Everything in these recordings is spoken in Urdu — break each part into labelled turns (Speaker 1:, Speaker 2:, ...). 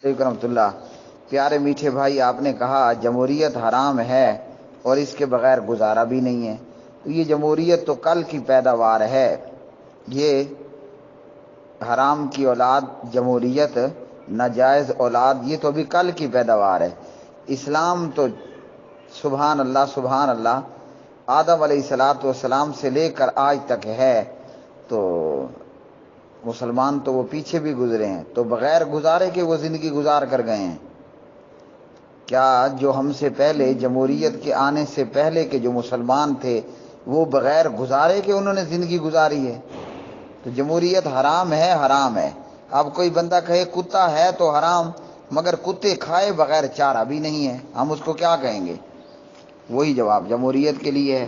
Speaker 1: علیکم رحمۃ اللہ۔ پیارے میٹھے بھائی، آپ نے کہا جمہوریت حرام ہے اور اس کے بغیر گزارا بھی نہیں ہے، تو یہ جمہوریت تو کل کی پیداوار ہے۔ یہ حرام کی اولاد جمہوریت، ناجائز اولاد، یہ تو ابھی کل کی پیداوار ہے۔ اسلام تو سبحان اللہ سبحان اللہ آدم علیہ السلام سے لے کر آج تک ہے، تو مسلمان تو وہ پیچھے بھی گزرے ہیں، تو بغیر گزارے کے وہ زندگی گزار کر گئے ہیں۔ کیا جو ہم سے پہلے، جمہوریت کے آنے سے پہلے کے جو مسلمان تھے، وہ بغیر گزارے کے انہوں نے زندگی گزاری ہے؟ تو جمہوریت حرام ہے، حرام ہے۔ اب کوئی بندہ کہے کتا ہے تو حرام، مگر کتے کھائے بغیر چارہ بھی نہیں ہے، ہم اس کو کیا کہیں گے؟ وہی جواب جمہوریت کے لیے ہے۔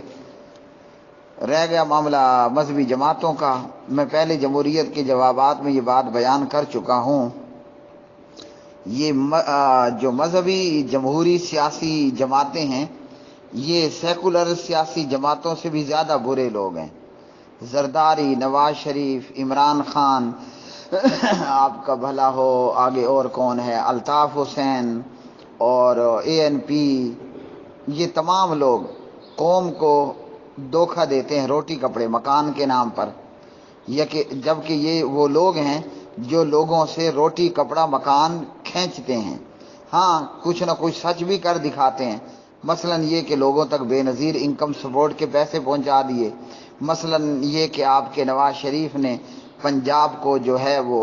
Speaker 1: رہ گیا معاملہ مذہبی جماعتوں کا، میں پہلے جمہوریت کے جوابات میں یہ بات بیان کر چکا ہوں۔ یہ جو مذہبی جمہوری سیاسی جماعتیں ہیں، یہ سیکولر سیاسی جماعتوں سے بھی زیادہ برے لوگ ہیں۔ زرداری، نواز شریف، عمران خان، آپ کا بھلا ہو، آگے اور کون ہے، الطاف حسین اور ANP، یہ تمام لوگ قوم کو دھوکہ دیتے ہیں روٹی کپڑے مکان کے نام پر، جبکہ یہ وہ لوگ ہیں جو لوگوں سے روٹی کپڑا مکان کھینچتے ہیں۔ ہاں، کچھ نہ کچھ سچ بھی کر دکھاتے ہیں، مثلا یہ کہ لوگوں تک بے نظیر انکم سپورٹ کے پیسے پہنچا دیے، مثلا یہ کہ آپ کے نواز شریف نے پنجاب کو جو ہے وہ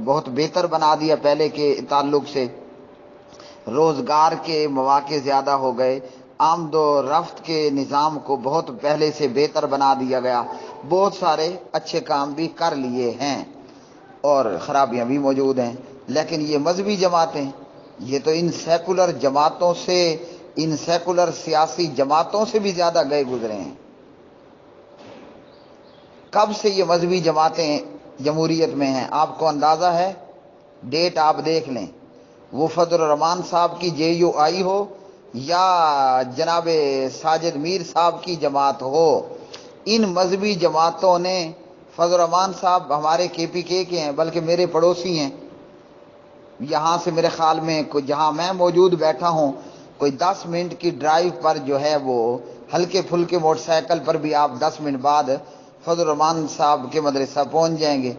Speaker 1: بہت بہتر بنا دیا پہلے کے تعلق سے، روزگار کے مواقع زیادہ ہو گئے، آمد و رفت کے نظام کو بہت پہلے سے بہتر بنا دیا گیا، بہت سارے اچھے کام بھی کر لیے ہیں اور خرابیاں بھی موجود ہیں۔ لیکن یہ مذہبی جماعتیں، یہ تو ان سیکولر جماعتوں سے، ان سیکولر سیاسی جماعتوں سے بھی زیادہ گئے گزرے ہیں۔ کب سے یہ مذہبی جماعتیں جمہوریت میں ہیں آپ کو اندازہ ہے؟ ڈیٹ آپ دیکھ لیں، وہ فضل الرحمان صاحب کی JUI ہو یا جناب ساجد میر صاحب کی جماعت ہو، ان مذہبی جماعتوں نے، فضل الرحمان صاحب ہمارے KPK کے ہیں، بلکہ میرے پڑوسی ہیں، یہاں سے میرے خیال میں جہاں میں موجود بیٹھا ہوں کوئی 10 منٹ کی ڈرائیو پر جو ہے وہ ہلکے پھلکے موٹر سائیکل پر بھی آپ 10 منٹ بعد فضل الرحمان صاحب کے مدرسہ پہنچ جائیں گے۔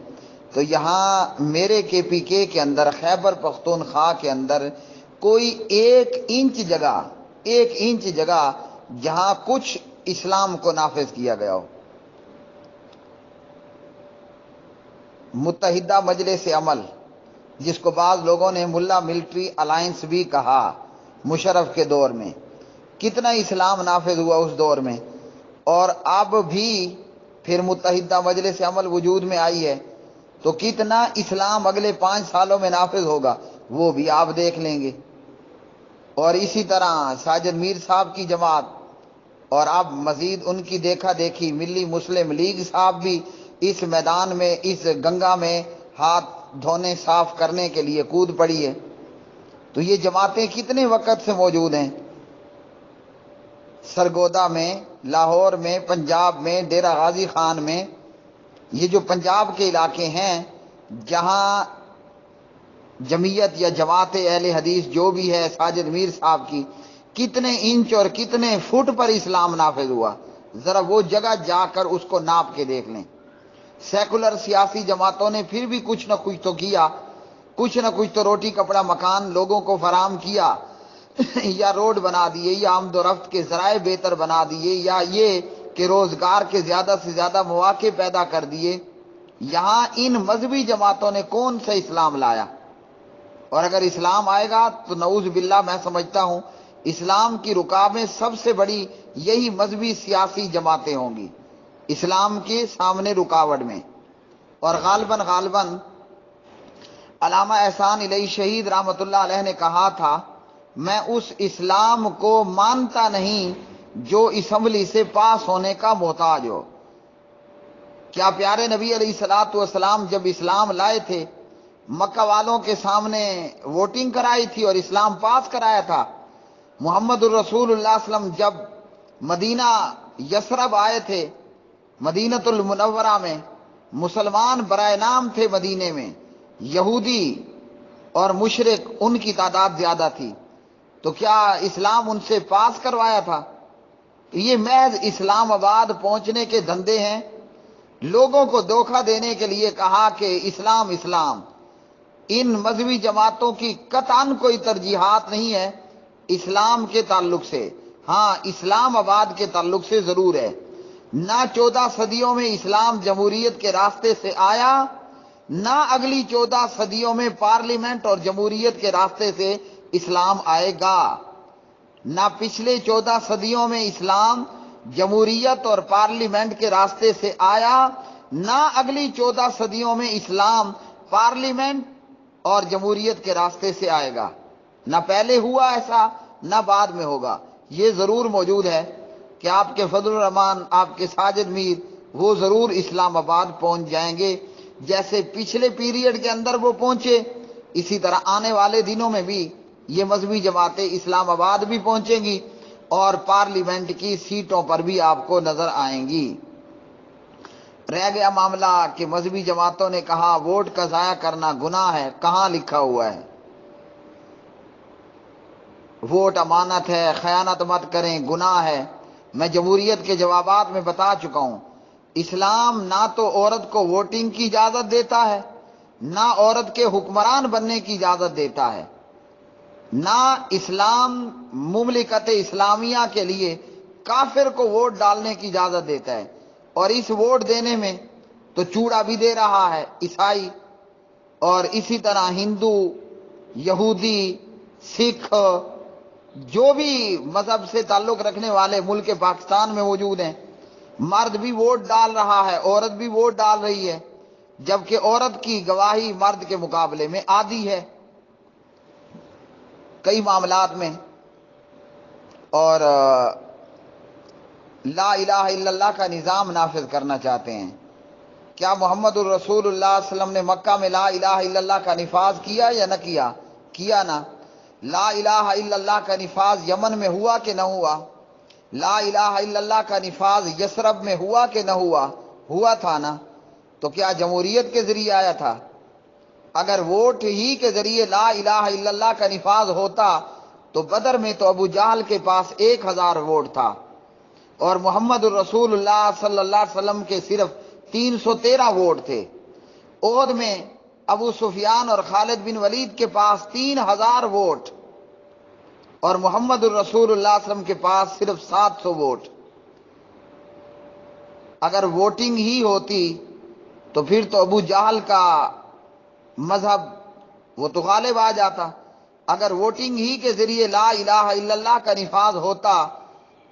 Speaker 1: تو یہاں میرے KPK کے اندر، خیبر پختونخوا کے اندر کوئی ایک انچ جگہ جہاں کچھ اسلام کو نافذ کیا گیا ہو۔ متحدہ مجلس عمل، جس کو بعض لوگوں نے ملا ملٹری الائنس بھی کہا، مشرف کے دور میں کتنا اسلام نافذ ہوا اس دور میں، اور اب بھی پھر متحدہ مجلس عمل وجود میں آئی ہے، تو کتنا اسلام اگلے 5 سالوں میں نافذ ہوگا وہ بھی آپ دیکھ لیں گے۔ اور اسی طرح ساجد میر صاحب کی جماعت، اور اب مزید ان کی دیکھا دیکھی ملی مسلم لیگ صاحب بھی اس میدان میں، اس گنگا میں ہاتھ دھونے صاف کرنے کے لیے کود پڑی ہے۔ تو یہ جماعتیں کتنے وقت سے موجود ہیں، سرگودا میں، لاہور میں، پنجاب میں، ڈیرہ غازی خان میں، یہ جو پنجاب کے علاقے ہیں جہاں جمعیت یا جماعت اہل حدیث جو بھی ہے ساجد میر صاحب کی، کتنے انچ اور کتنے فٹ پر اسلام نافذ ہوا، ذرا وہ جگہ جا کر اس کو ناپ کے دیکھ لیں۔ سیکولر سیاسی جماعتوں نے پھر بھی کچھ نہ کچھ تو کیا، کچھ نہ کچھ تو روٹی کپڑا مکان لوگوں کو فراہم کیا، یا روڈ بنا دیے، یا آمد و رفت کے ذرائع بہتر بنا دیے، یا یہ کہ روزگار کے زیادہ سے زیادہ مواقع پیدا کر دیے۔ یہاں ان مذہبی جماعتوں نے کون سا اسلام لایا؟ اور اگر اسلام آئے گا تو نعوذ باللہ میں سمجھتا ہوں اسلام کی رکاوٹیں سب سے بڑی یہی مذہبی سیاسی جماعتیں ہوں گی اسلام کے سامنے رکاوٹ میں۔ اور غالباً علامہ احسان علیہ شہید رحمۃ اللہ علیہ نے کہا تھا، میں اس اسلام کو مانتا نہیں جو اسمبلی سے پاس ہونے کا محتاج ہو۔ کیا پیارے نبی علیہ الصلوۃ والسلام جب اسلام لائے تھے مکہ والوں کے سامنے ووٹنگ کرائی تھی اور اسلام پاس کرایا تھا؟ محمد الرسول اللہ صلی اللہ علیہ وسلم جب مدینہ یثرب آئے تھے، مدینۃ المنورہ میں، مسلمان برائے نام تھے مدینے میں، یہودی اور مشرک ان کی تعداد زیادہ تھی، تو کیا اسلام ان سے پاس کروایا تھا؟ یہ محض اسلام آباد پہنچنے کے دھندے ہیں، لوگوں کو دھوکہ دینے کے لیے کہا کہ اسلام اسلام۔ ان مذہبی جماعتوں کی قطعاً کوئی ترجیحات نہیں ہے اسلام کے تعلق سے، ہاں اسلام آباد کے تعلق سے ضرور ہے۔ نہ 14 صدیوں میں اسلام جمہوریت کے راستے سے آیا، نہ اگلی 14 صدیوں میں پارلیمنٹ اور جمہوریت کے راستے سے اسلام آئے گا۔ نہ پچھلے 14 صدیوں میں اسلام جمہوریت اور پارلیمنٹ کے راستے سے آیا، نہ اگلی 14 صدیوں میں اسلام پارلیمنٹ اور جمہوریت کے راستے سے آئے گا۔ نہ پہلے ہوا ایسا، نہ بعد میں ہوگا۔ یہ ضرور موجود ہے کہ آپ کے فضل الرحمان، آپ کے ساجد میر، وہ ضرور اسلام آباد پہنچ جائیں گے، جیسے پچھلے پیریڈ کے اندر وہ پہنچے، اسی طرح آنے والے دنوں میں بھی یہ مذہبی جماعتیں اسلام آباد بھی پہنچیں گی اور پارلیمنٹ کی سیٹوں پر بھی آپ کو نظر آئیں گی۔ رہ گیا معاملہ کہ مذہبی جماعتوں نے کہا ووٹ کا ضائع کرنا گناہ ہے، کہاں لکھا ہوا ہے؟ ووٹ امانت ہے، خیانت مت کریں، گناہ ہے۔ میں جمہوریت کے جوابات میں بتا چکا ہوں، اسلام نہ تو عورت کو ووٹنگ کی اجازت دیتا ہے، نہ عورت کے حکمران بننے کی اجازت دیتا ہے، نہ اسلام مملکت اسلامیہ کے لیے کافر کو ووٹ ڈالنے کی اجازت دیتا ہے۔ اور اس ووٹ دینے میں تو چوڑا بھی دے رہا ہے عیسائی، اور اسی طرح ہندو، یہودی، سکھ، جو بھی مذہب سے تعلق رکھنے والے ملک پاکستان میں موجود ہیں، مرد بھی ووٹ ڈال رہا ہے، عورت بھی ووٹ ڈال رہی ہے، جبکہ عورت کی گواہی مرد کے مقابلے میں آدھی ہے کئی معاملات میں۔ اور لا الہ الا اللہ کا نظام نافذ کرنا چاہتے ہیں۔ کیا محمد الرسول اللہ صلی اللہ علیہ وسلم نے مکہ میں لا الہ الا اللہ کا نفاذ کیا یا نہ کیا؟ کیا نا۔ لا الہ الا اللہ کا نفاذ یمن میں ہوا کہ نہ ہوا؟ لا الہ الا اللہ کا نفاذ یثرب میں ہوا کہ نہ ہوا؟ ہوا تھا نا۔ تو کیا جمہوریت کے ذریعے آیا تھا؟ اگر ووٹ ہی کے ذریعے لا الہ الا اللہ کا نفاذ ہوتا تو بدر میں تو ابو جہل کے پاس 1000 ووٹ تھا، اور محمد الرسول اللہ صلی اللہ علیہ وسلم کے صرف 313 ووٹ تھے۔ احد میں ابو سفیان اور خالد بن ولید کے پاس 3000 ووٹ، اور محمد الرسول اللہ صلی اللہ علیہ وسلم کے پاس صرف 700 ووٹ۔ اگر ووٹنگ ہی ہوتی تو پھر تو ابو جہل کا مذہب وہ تو غالب آ جاتا۔ اگر ووٹنگ ہی کے ذریعے لا الہ الا اللہ کا نفاذ ہوتا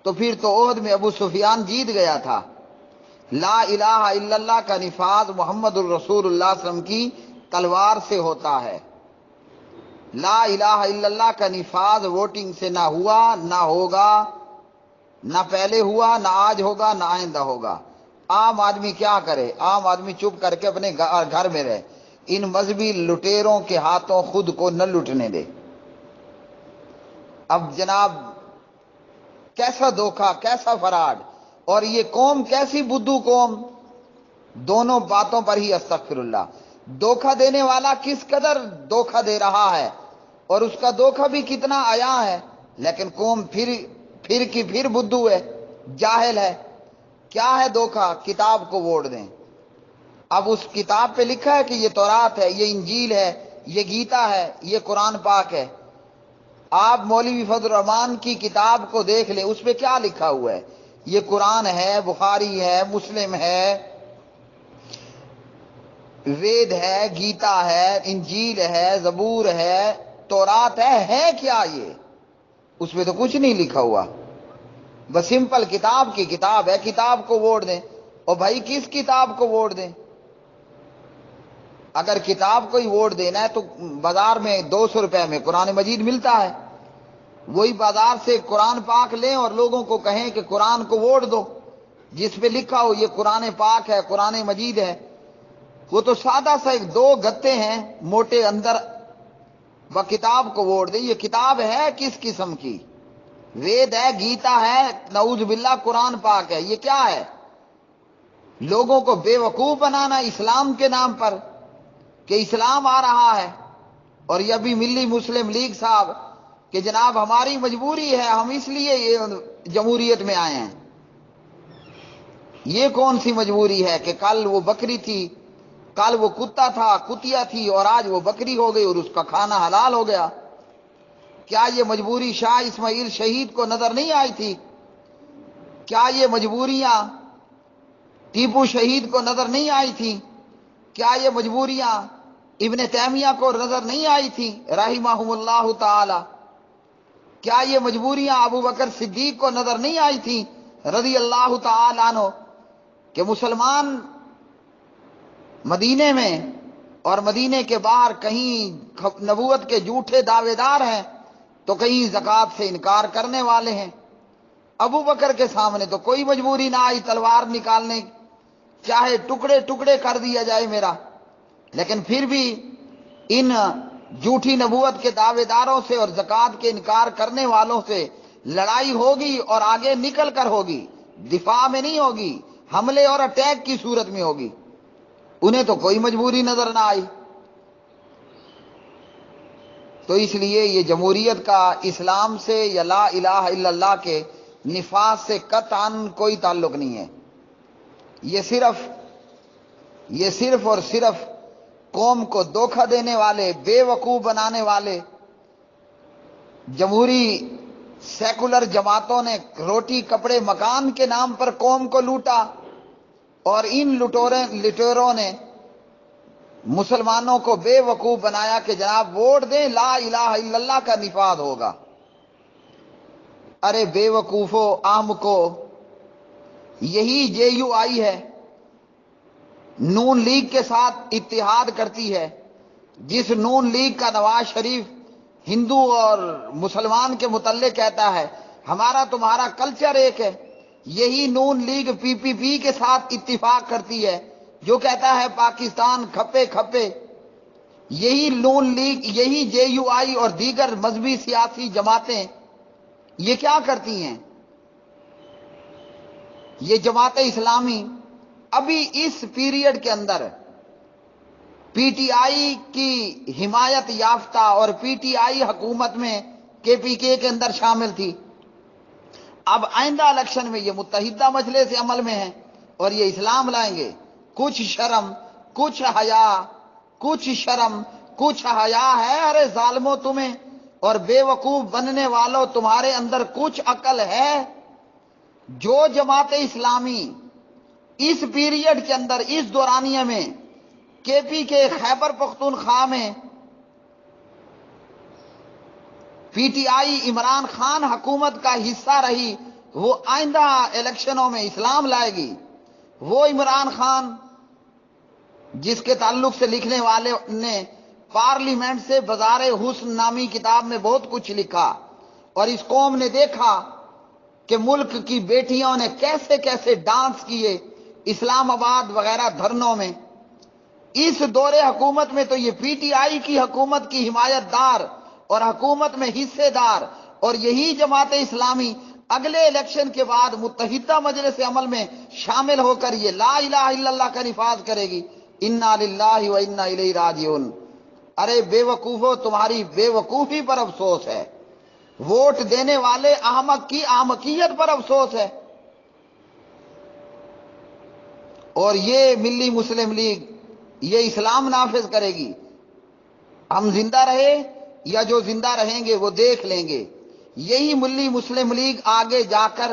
Speaker 1: تو پھر تو احد میں ابو سفیان جیت گیا تھا۔ لا الہ الا اللہ کا نفاذ محمد الرسول اللہ صلی اللہ علیہ وسلم کی تلوار سے ہوتا ہے۔ لا الہ الا اللہ کا نفاذ ووٹنگ سے نہ ہوا، نہ ہوگا، نہ پہلے ہوا، نہ آج ہوگا، نہ آئندہ ہوگا۔ عام آدمی کیا کرے؟ عام آدمی چپ کر کے اپنے گھر میں رہے، ان مذہبی لٹیروں کے ہاتھوں خود کو نہ لٹنے دے۔ اب جناب کیسا دھوکہ، کیسا فراڈ، اور یہ قوم کیسی بدھو قوم، دونوں باتوں پر ہی استغفر اللہ۔ دھوکہ دینے والا کس قدر دھوکہ دے رہا ہے، اور اس کا دھوکہ بھی کتنا عیاں ہے، لیکن قوم پھر کی پھر بدھو ہے، جاہل ہے۔ کیا ہے دھوکہ؟ کتاب کو ووٹ دیں۔ اب اس کتاب پہ لکھا ہے کہ یہ تورات ہے، یہ انجیل ہے، یہ گیتا ہے، یہ قرآن پاک ہے۔ آپ مولوی فضل الرحمان کی کتاب کو دیکھ لیں، اس پہ کیا لکھا ہوا ہے؟ یہ قرآن ہے، بخاری ہے، مسلم ہے، وید ہے، گیتا ہے، انجیل ہے، زبور ہے، تورات ہے کیا یہ؟ اس پہ تو کچھ نہیں لکھا ہوا، بس سمپل کتاب کی کتاب ہے، کتاب کو ووٹ دیں۔ اور بھائی کس کتاب کو ووٹ دیں؟ اگر کتاب کو ہی ووٹ دینا ہے تو بازار میں 200 روپے میں قرآن مجید ملتا ہے، وہی بازار سے قرآن پاک لیں اور لوگوں کو کہیں کہ قرآن کو ووٹ دو، جس پہ لکھا ہو یہ قرآن پاک ہے، قرآن مجید ہے۔ وہ تو سادہ سا ایک 2 گتے ہیں موٹے اندر، وہ کتاب کو ووٹ دیں۔ یہ کتاب ہے کس قسم کی؟ وید ہے، گیتا ہے، نعوذ باللہ قرآن پاک ہے، یہ کیا ہے؟ لوگوں کو بے وقوف بنانا اسلام کے نام پر کہ اسلام آ رہا ہے۔ اور یہ بھی ملی مسلم لیگ صاحب کہ جناب ہماری مجبوری ہے، ہم اس لیے یہ جمہوریت میں آئے ہیں۔ یہ کون سی مجبوری ہے کہ کل وہ بکری تھی، کل وہ کتا تھا، کتیا تھی، اور آج وہ بکری ہو گئی اور اس کا کھانا حلال ہو گیا؟ کیا یہ مجبوری شاہ اسماعیل شہید کو نظر نہیں آئی تھی؟ کیا یہ مجبوریاں ٹیپو شہید کو نظر نہیں آئی تھی؟ کیا یہ مجبوریاں ابن تیمیہ کو نظر نہیں آئی تھی رحمہم اللہ تعالی؟ کیا یہ مجبوریاں ابو بکر صدیق کو نظر نہیں آئی تھی رضی اللہ تعالی عنہ کہ مسلمان مدینے میں اور مدینے کے باہر کہیں نبوت کے جھوٹے دعوے دار ہیں تو کہیں زکوٰۃ سے انکار کرنے والے ہیں؟ ابو بکر کے سامنے تو کوئی مجبوری نہ آئی تلوار نکالنے، چاہے ٹکڑے ٹکڑے کر دیا جائے میرا، لیکن پھر بھی ان جھوٹی نبوت کے دعوے داروں سے اور زکوٰۃ کے انکار کرنے والوں سے لڑائی ہوگی، اور آگے نکل کر ہوگی، دفاع میں نہیں ہوگی، حملے اور اٹیک کی صورت میں ہوگی۔ انہیں تو کوئی مجبوری نظر نہ آئی۔ تو اس لیے یہ جمہوریت کا اسلام سے یا لا الہ الا اللہ کے نفاذ سے قطعاً کوئی تعلق نہیں ہے۔ یہ صرف اور صرف قوم کو دھوکہ دینے والے، بے وقوف بنانے والے جمہوری سیکولر جماعتوں نے روٹی کپڑے مکان کے نام پر قوم کو لوٹا، اور ان لٹوروں نے مسلمانوں کو بے وقوف بنایا کہ جناب ووٹ دیں، لا الہ الا اللہ کا نفاذ ہوگا۔ ارے بے وقوفو احمقو، یہی جے یو آئی ہے، نون لیگ کے ساتھ اتحاد کرتی ہے، جس نون لیگ کا نواز شریف ہندو اور مسلمان کے متعلق کہتا ہے ہمارا تمہارا کلچر ایک ہے، یہی نون لیگ پی پی پی کے ساتھ اتفاق کرتی ہے جو کہتا ہے پاکستان کھپے کھپے۔ یہی نون لیگ، یہی جے یو آئی اور دیگر مذہبی سیاسی جماعتیں یہ کیا کرتی ہیں؟ یہ جماعت اسلامی ابھی اس پیریڈ کے اندر پی ٹی آئی کی حمایت یافتہ اور پی ٹی آئی حکومت میں کے پی کے اندر شامل تھی۔ اب آئندہ الیکشن میں یہ متحدہ مجلس عمل میں ہیں اور یہ اسلام لائیں گے۔ کچھ شرم، کچھ حیا، کچھ شرم، کچھ حیا ہے؟ ارے ظالموں تمہیں اور بے وقوف بننے والوں تمہارے اندر کچھ عقل ہے؟ جو جماعت اسلامی اس پیریڈ کے اندر، اس دورانیہ میں کے پی کے خیبر پختونخوا میں P T I Imran Khan حکومت کا حصہ رہی، وہ آئندہ الیکشنوں میں اسلام لائے گی۔ وہ عمران خان جس کے تعلق سے لکھنے والے نے پارلیمنٹ سے بازار حسن نامی کتاب میں بہت کچھ لکھا، اور اس قوم نے دیکھا کہ ملک کی بیٹیوں نے کیسے کیسے ڈانس کیے اسلام آباد وغیرہ دھرنوں میں۔ اس دور حکومت میں تو یہ پی ٹی آئی کی حکومت کی حمایت دار اور حکومت میں حصے دار، اور یہی جماعت اسلامی اگلے الیکشن کے بعد متحدہ مجلس عمل میں شامل ہو کر یہ لا الہ الا اللہ کا نفاذ کرے گی۔ انا للہ و انا الیہ راجعون۔ ارے بے وقوفو، تمہاری بے وقوفی پر افسوس ہے، ووٹ دینے والے احمق کی احمقیت پر افسوس ہے۔ اور یہ ملی مسلم لیگ یہ اسلام نافذ کرے گی، ہم زندہ رہے یا جو زندہ رہیں گے وہ دیکھ لیں گے۔ یہی ملی مسلم لیگ آگے جا کر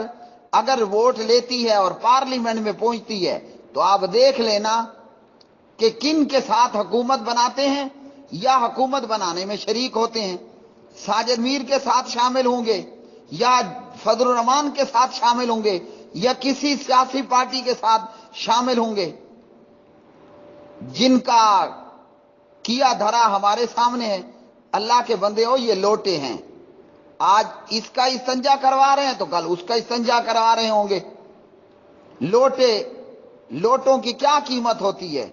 Speaker 1: اگر ووٹ لیتی ہے اور پارلیمنٹ میں پہنچتی ہے تو آپ دیکھ لینا کہ کن کے ساتھ حکومت بناتے ہیں یا حکومت بنانے میں شریک ہوتے ہیں۔ ساجد میر کے ساتھ شامل ہوں گے یا فضل الرحمان کے ساتھ شامل ہوں گے یا کسی سیاسی پارٹی کے ساتھ شامل ہوں گے، جن کا کیا دھرا ہمارے سامنے ہے۔ اللہ کے بندے ہو، یہ لوٹے ہیں، آج اس کا استنجا کروا رہے ہیں تو کل اس کا استنجا کروا رہے ہوں گے۔ لوٹوں کی کیا قیمت ہوتی ہے؟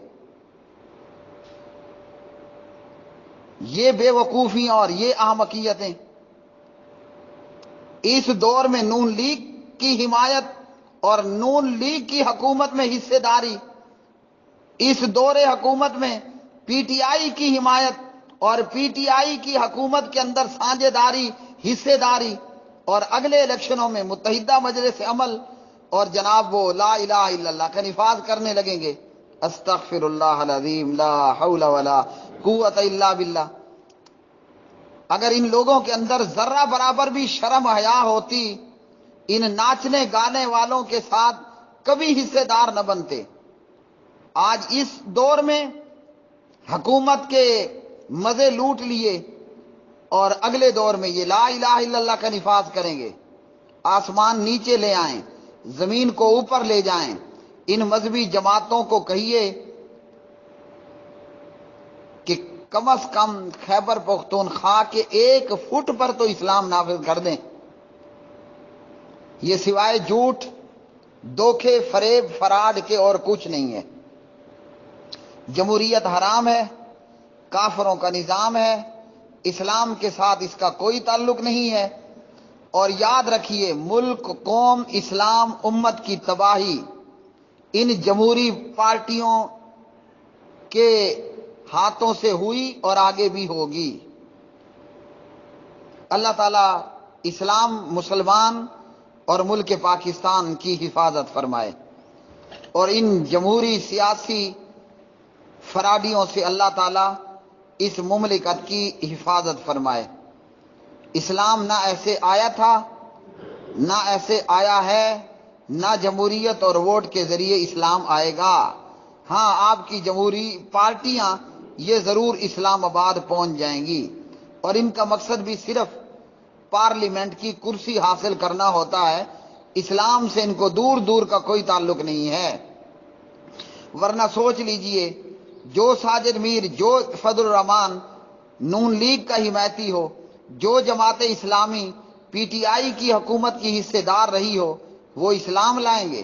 Speaker 1: یہ بے وقوفیاں اور یہ احمقیتیں اس دور میں نون لیگ کی حمایت اور نون لیگ کی حکومت میں حصے داری، اس دور حکومت میں پی ٹی آئی کی حمایت اور پی ٹی آئی کی حکومت کے اندر سانجھے داری، حصے داری، اور اگلے الیکشنوں میں متحدہ مجلس عمل اور جناب وہ لا الہ الا اللہ کا نفاذ کرنے لگیں گے۔ استغفر اللہ العظیم، لا حول ولا قوت الا باللہ۔ اگر ان لوگوں کے اندر ذرہ برابر بھی شرم حیا ہوتی، ان ناچنے گانے والوں کے ساتھ کبھی حصے دار نہ بنتے۔ آج اس دور میں حکومت کے مزے لوٹ لیے اور اگلے دور میں یہ لا الہ الا اللہ کا نفاذ کریں گے۔ آسمان نیچے لے آئیں، زمین کو اوپر لے جائیں۔ ان مذہبی جماعتوں کو کہیے کہ کم از کم خیبر پختونخوا کے 1 فٹ پر تو اسلام نافذ کر دیں۔ یہ سوائے جھوٹ، دھوکے، فریب، فراڈ کے اور کچھ نہیں ہے۔ جمہوریت حرام ہے، کافروں کا نظام ہے، اسلام کے ساتھ اس کا کوئی تعلق نہیں ہے۔ اور یاد رکھیے، ملک، قوم، اسلام، امت کی تباہی ان جمہوری پارٹیوں کے ہاتھوں سے ہوئی اور آگے بھی ہوگی۔ اللہ تعالیٰ اسلام، مسلمان اور ملک پاکستان کی حفاظت فرمائے، اور ان جمہوری سیاسی فراڈیوں سے اللہ تعالیٰ اس مملکت کی حفاظت فرمائے۔ اسلام نہ ایسے آیا تھا، نہ ایسے آیا ہے، نہ جمہوریت اور ووٹ کے ذریعے اسلام آئے گا۔ ہاں، آپ کی جمہوری پارٹیاں یہ ضرور اسلام آباد پہنچ جائیں گی، اور ان کا مقصد بھی صرف پارلیمنٹ کی کرسی حاصل کرنا ہوتا ہے۔ اسلام سے ان کو دور دور کا کوئی تعلق نہیں ہے۔ ورنہ سوچ لیجئے، جو ساجد میر، جو فضل الرحمان نون لیگ کا حمایتی ہو، جو Jamaat Islami P T I کی حکومت کی حصے دار رہی ہو، وہ اسلام لائیں گے؟